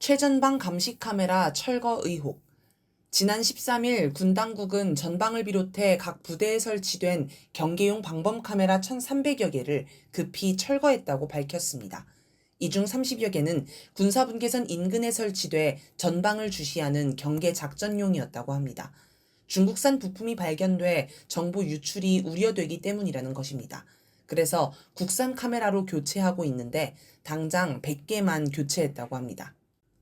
최전방 감시 카메라 철거 의혹. 지난 13일 군 당국은 전방을 비롯해 각 부대에 설치된 경계용 방범 카메라 1,300여 개를 급히 철거했다고 밝혔습니다. 이 중 30여 개는 군사분계선 인근에 설치돼 전방을 주시하는 경계 작전용이었다고 합니다. 중국산 부품이 발견돼 정보 유출이 우려되기 때문이라는 것입니다. 그래서 국산 카메라로 교체하고 있는데 당장 100개만 교체했다고 합니다.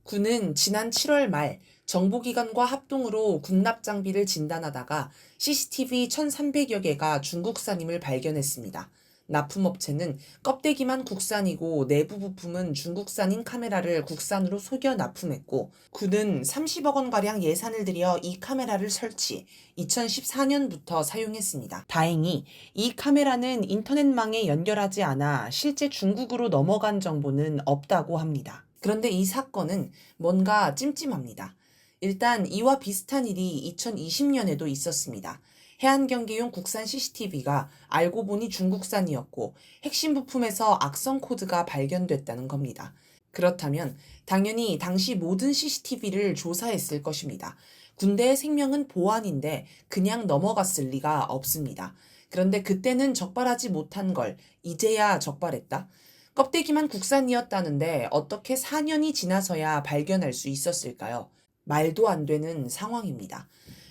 군은 지난 7월 말 정보기관과 합동으로 군납 장비를 진단하다가 CCTV 1,300여 개가 중국산임을 발견했습니다. 납품업체는 껍데기만 국산이고 내부 부품은 중국산인 카메라를 국산으로 속여 납품했고, 군은 30억 원가량 예산을 들여 이 카메라를 설치, 2014년부터 사용했습니다. 다행히 이 카메라는 인터넷망에 연결하지 않아 실제 중국으로 넘어간 정보는 없다고 합니다. 그런데 이 사건은 뭔가 찜찜합니다. 일단 이와 비슷한 일이 2020년에도 있었습니다. 해안경계용 국산 CCTV가 알고 보니 중국산이었고 핵심 부품에서 악성 코드가 발견됐다는 겁니다. 그렇다면 당연히 당시 모든 CCTV를 조사했을 것입니다. 군대의 생명은 보안인데 그냥 넘어갔을 리가 없습니다. 그런데 그때는 적발하지 못한 걸 이제야 적발했다? 껍데기만 국산이었다는데 어떻게 4년이 지나서야 발견할 수 있었을까요? 말도 안 되는 상황입니다.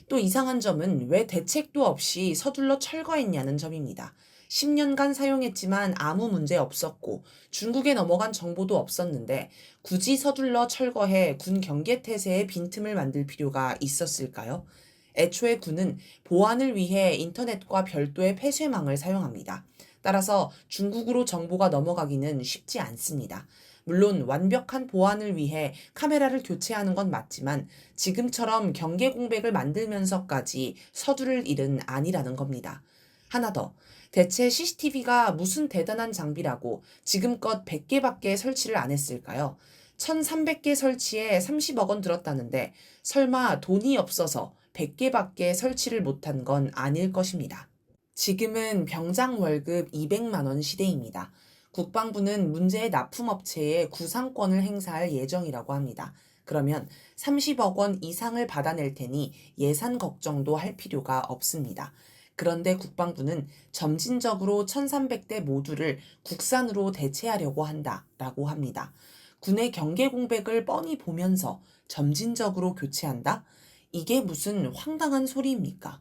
또 이상한 점은 왜 대책도 없이 서둘러 철거했냐는 점입니다. 10년간 사용했지만 아무 문제 없었고 중국에 넘어간 정보도 없었는데 굳이 서둘러 철거해 군 경계태세에 빈틈을 만들 필요가 있었을까요? 애초에 군은 보안을 위해 인터넷과 별도의 폐쇄망을 사용합니다. 따라서 중국으로 정보가 넘어가기는 쉽지 않습니다. 물론 완벽한 보안을 위해 카메라를 교체하는 건 맞지만 지금처럼 경계 공백을 만들면서까지 서두를 일은 아니라는 겁니다. 하나 더, 대체 CCTV가 무슨 대단한 장비라고 지금껏 100개밖에 설치를 안 했을까요? 1,300개 설치에 30억 원 들었다는데 설마 돈이 없어서 100개밖에 설치를 못한 건 아닐 것입니다. 지금은 병장 월급 200만 원 시대입니다. 국방부는 문제의 납품업체에 구상권을 행사할 예정이라고 합니다. 그러면 30억 원 이상을 받아낼 테니 예산 걱정도 할 필요가 없습니다. 그런데 국방부는 점진적으로 1,300대 모두를 국산으로 대체하려고 한다라고 합니다. 군의 경계 공백을 뻔히 보면서 점진적으로 교체한다? 이게 무슨 황당한 소리입니까?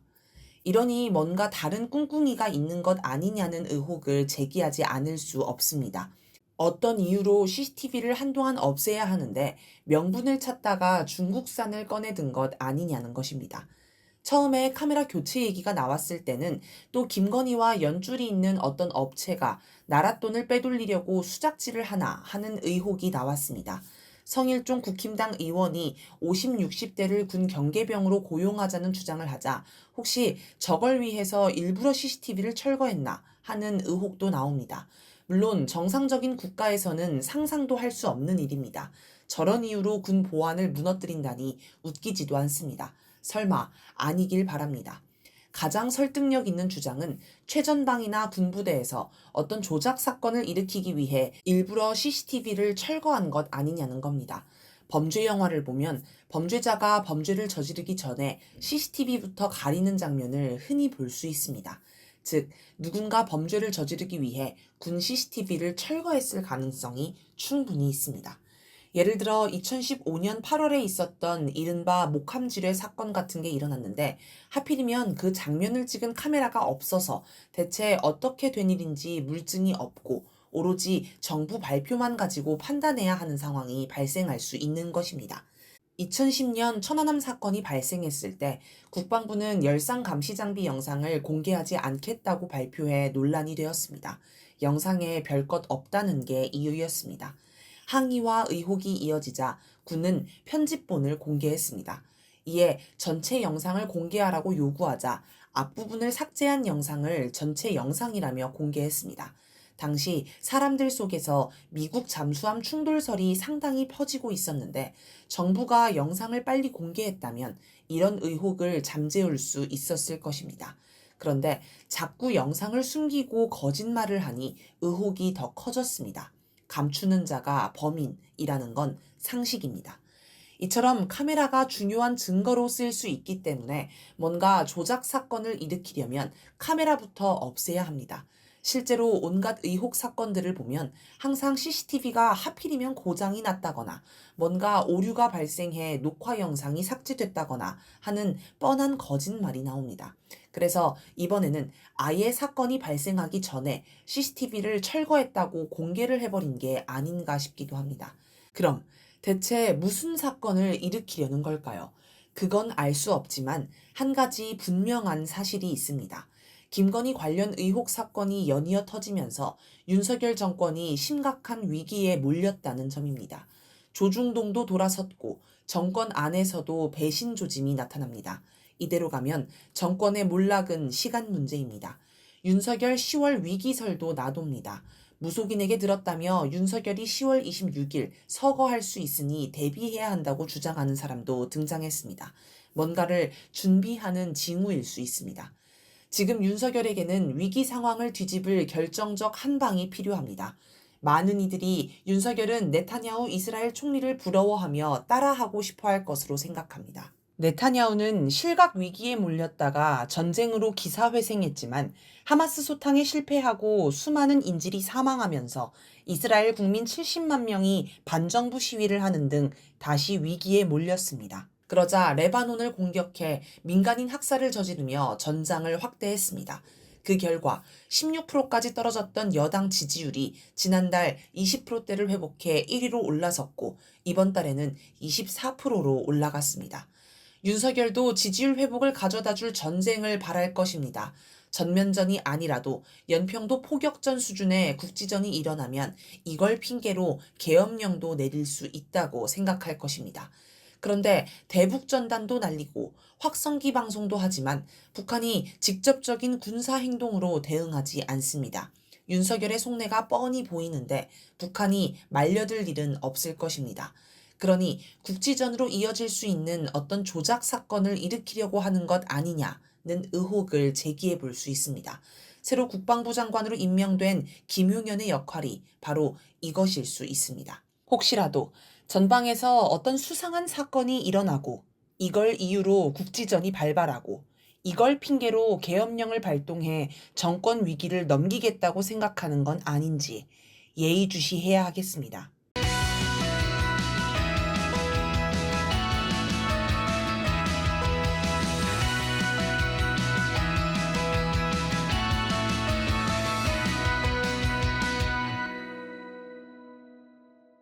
이러니 뭔가 다른 꿍꿍이가 있는 것 아니냐는 의혹을 제기하지 않을 수 없습니다. 어떤 이유로 CCTV를 한동안 없애야 하는데 명분을 찾다가 중국산을 꺼내든 것 아니냐는 것입니다. 처음에 카메라 교체 얘기가 나왔을 때는 또 김건희와 연줄이 있는 어떤 업체가 나라 돈을 빼돌리려고 수작질을 하나 하는 의혹이 나왔습니다. 성일종 국힘당 의원이 50, 60대를 군 경계병으로 고용하자는 주장을 하자 혹시 저걸 위해서 일부러 CCTV를 철거했나 하는 의혹도 나옵니다. 물론 정상적인 국가에서는 상상도 할 수 없는 일입니다. 저런 이유로 군 보안을 무너뜨린다니 웃기지도 않습니다. 설마 아니길 바랍니다. 가장 설득력 있는 주장은 최전방이나 군부대에서 어떤 조작 사건을 일으키기 위해 일부러 CCTV를 철거한 것 아니냐는 겁니다. 범죄 영화를 보면 범죄자가 범죄를 저지르기 전에 CCTV부터 가리는 장면을 흔히 볼 수 있습니다. 즉, 누군가 범죄를 저지르기 위해 군 CCTV를 철거했을 가능성이 충분히 있습니다. 예를 들어 2015년 8월에 있었던 이른바 목함지뢰 사건 같은 게 일어났는데 하필이면 그 장면을 찍은 카메라가 없어서 대체 어떻게 된 일인지 물증이 없고 오로지 정부 발표만 가지고 판단해야 하는 상황이 발생할 수 있는 것입니다. 2010년 천안함 사건이 발생했을 때 국방부는 열상 감시 장비 영상을 공개하지 않겠다고 발표해 논란이 되었습니다. 영상에 별것 없다는 게 이유였습니다. 항의와 의혹이 이어지자 군은 편집본을 공개했습니다. 이에 전체 영상을 공개하라고 요구하자 앞부분을 삭제한 영상을 전체 영상이라며 공개했습니다. 당시 사람들 속에서 미국 잠수함 충돌설이 상당히 퍼지고 있었는데 정부가 영상을 빨리 공개했다면 이런 의혹을 잠재울 수 있었을 것입니다. 그런데 자꾸 영상을 숨기고 거짓말을 하니 의혹이 더 커졌습니다. 감추는 자가 범인이라는 건 상식입니다. 이처럼 카메라가 중요한 증거로 쓰일 수 있기 때문에 뭔가 조작 사건을 일으키려면 카메라부터 없애야 합니다. 실제로 온갖 의혹 사건들을 보면 항상 CCTV가 하필이면 고장이 났다거나 뭔가 오류가 발생해 녹화 영상이 삭제됐다거나 하는 뻔한 거짓말이 나옵니다. 그래서 이번에는 아예 사건이 발생하기 전에 CCTV를 철거했다고 공개를 해버린 게 아닌가 싶기도 합니다. 그럼 대체 무슨 사건을 일으키려는 걸까요? 그건 알 수 없지만 한 가지 분명한 사실이 있습니다. 김건희 관련 의혹 사건이 연이어 터지면서 윤석열 정권이 심각한 위기에 몰렸다는 점입니다. 조중동도 돌아섰고 정권 안에서도 배신 조짐이 나타납니다. 이대로 가면 정권의 몰락은 시간 문제입니다. 윤석열 10월 위기설도 나돕니다. 무속인에게 들었다며 윤석열이 10월 26일 서거할 수 있으니 대비해야 한다고 주장하는 사람도 등장했습니다. 뭔가를 준비하는 징후일 수 있습니다. 지금 윤석열에게는 위기 상황을 뒤집을 결정적 한 방이 필요합니다. 많은 이들이 윤석열은 네타냐후 이스라엘 총리를 부러워하며 따라하고 싶어 할 것으로 생각합니다. 네타냐후는 실각 위기에 몰렸다가 전쟁으로 기사회생했지만 하마스 소탕에 실패하고 수많은 인질이 사망하면서 이스라엘 국민 70만 명이 반정부 시위를 하는 등 다시 위기에 몰렸습니다. 그러자 레바논을 공격해 민간인 학살을 저지르며 전장을 확대했습니다. 그 결과 16%까지 떨어졌던 여당 지지율이 지난달 20%대를 회복해 1위로 올라섰고 이번 달에는 24%로 올라갔습니다. 윤석열도 지지율 회복을 가져다줄 전쟁을 바랄 것입니다. 전면전이 아니라도 연평도 포격전 수준의 국지전이 일어나면 이걸 핑계로 계엄령도 내릴 수 있다고 생각할 것입니다. 그런데 대북전단도 날리고 확성기 방송도 하지만 북한이 직접적인 군사 행동으로 대응하지 않습니다. 윤석열의 속내가 뻔히 보이는데 북한이 말려들 일은 없을 것입니다. 그러니 국지전으로 이어질 수 있는 어떤 조작 사건을 일으키려고 하는 것 아니냐는 의혹을 제기해 볼 수 있습니다. 새로 국방부 장관으로 임명된 김용현의 역할이 바로 이것일 수 있습니다. 혹시라도 전방에서 어떤 수상한 사건이 일어나고 이걸 이유로 국지전이 발발하고 이걸 핑계로 계엄령을 발동해 정권 위기를 넘기겠다고 생각하는 건 아닌지 예의주시해야 하겠습니다.